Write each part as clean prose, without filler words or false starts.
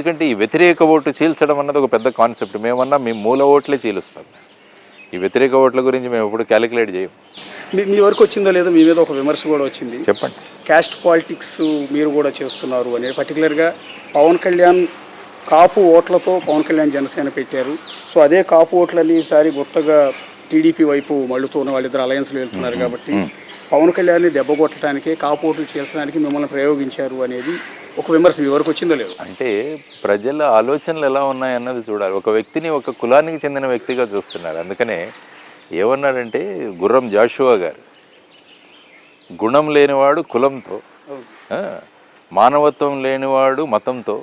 ఎందుకంటే ఈ వ్యతిరేక ఓటు చీల్చడం అన్నది ఒక పెద్ద కాన్సెప్ట్. మేమన్నా మేము మూల ఓట్లే చీలుస్తాం. ఈ వ్యతిరేక ఓట్ల గురించి మేము ఎప్పుడు క్యాలిక్యులేట్ చేయం. మీ వరకు వచ్చిందో లేదో మీ మీద ఒక విమర్శ కూడా వచ్చింది. చెప్పండి. క్యాస్ట్ పాలిటిక్స్ మీరు కూడా చేస్తున్నారు అనేది. పర్టికులర్గా పవన్ కళ్యాణ్ కాపు ఓట్లతో పవన్ కళ్యాణ్ జనసేన పెట్టారు. సో అదే కాపు ఓట్లని ఈసారి కొత్తగా టీడీపీ వైపు మళ్ళుతున్న వాళ్ళిద్దరు అలయన్స్లో వెళ్తున్నారు కాబట్టి పవన్ కళ్యాణ్ని దెబ్బ కొట్టడానికి కాపు ఓట్లు చేల్చడానికి మిమ్మల్ని ప్రయోగించారు అనేది ఒక విమర్శ మీ వరకు వచ్చిందో లేదు. అంటే ప్రజల ఆలోచనలు ఎలా ఉన్నాయన్నది చూడాలి. ఒక వ్యక్తిని ఒక కులానికి చెందిన వ్యక్తిగా చూస్తున్నారు. అందుకనే ఏమన్నాడంటే గుర్రం జాషువా గారు, గుణం లేనివాడు కులంతో, మానవత్వం లేనివాడు మతంతో,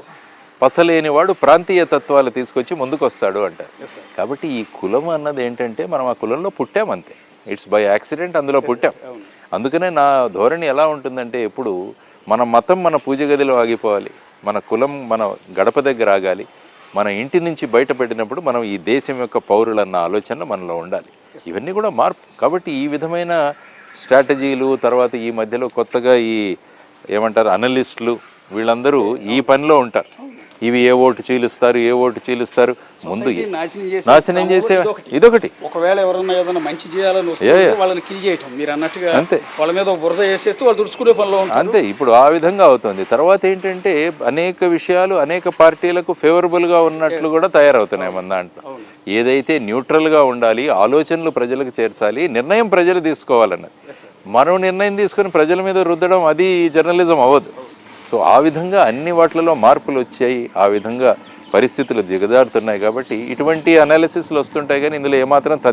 పసలేనివాడు ప్రాంతీయ తత్వాలు తీసుకొచ్చి ముందుకు వస్తాడు అంటారు. కాబట్టి ఈ కులం అన్నది ఏంటంటే మనం ఆ కులంలో పుట్టామంతే. ఇట్స్ బై యాక్సిడెంట్ అందులో పుట్టాం. అందుకనే నా ధోరణి ఎలా ఉంటుందంటే ఎప్పుడు మన మతం మన పూజ గదిలో ఆగిపోవాలి, మన కులం మన గడప దగ్గర ఆగాలి, మన ఇంటి నుంచి బయటపెట్టినప్పుడు మనం ఈ దేశం యొక్క పౌరులన్న ఆలోచన మనలో ఉండాలి. ఇవన్నీ కూడా మార్పు. కాబట్టి ఈ విధమైన స్ట్రాటజీలు తర్వాత ఈ మధ్యలో కొత్తగా ఈ ఏమంటారు అనలిస్టులు వీళ్ళందరూ ఈ పనిలో ఉంటారు. ఇవి ఏ ఓటు చీలుస్తారు ముందు నాశనం చేసే ఇదొకటి. ఒకవేళ ఎవరన్నా ఏదైనా మంచి చేయాలని వాళ్ళని కిల్ చేయటం మీరు అన్నట్టుగా అంతే, వాళ్ళ మీద బురద వేసేస్తే వాళ్ళు దుడుచుకునే పనిలో అంతే. ఇప్పుడు ఆ విధంగా అవుతుంది. తర్వాత ఏంటంటే అనేక విషయాలు అనేక పార్టీలకు ఫేవరబుల్గా ఉన్నట్లు కూడా తయారవుతున్నాయి మన దాంట్లో. ఏదైతే న్యూట్రల్గా ఉండాలి, ఆలోచనలు ప్రజలకు చేర్చాలి, నిర్ణయం ప్రజలు తీసుకోవాలన్నది. మనం నిర్ణయం తీసుకొని ప్రజల మీద రుద్దడం అది జర్నలిజం అవ్వదు. సో ఆ విధంగా అన్ని వాటిలలో మార్పులు వచ్చాయి, ఆ విధంగా పరిస్థితులు దిగజారుతున్నాయి. కాబట్టి ఇటువంటి అనాలిసిస్లు వస్తుంటాయి, కానీ ఇందులో ఏమాత్రం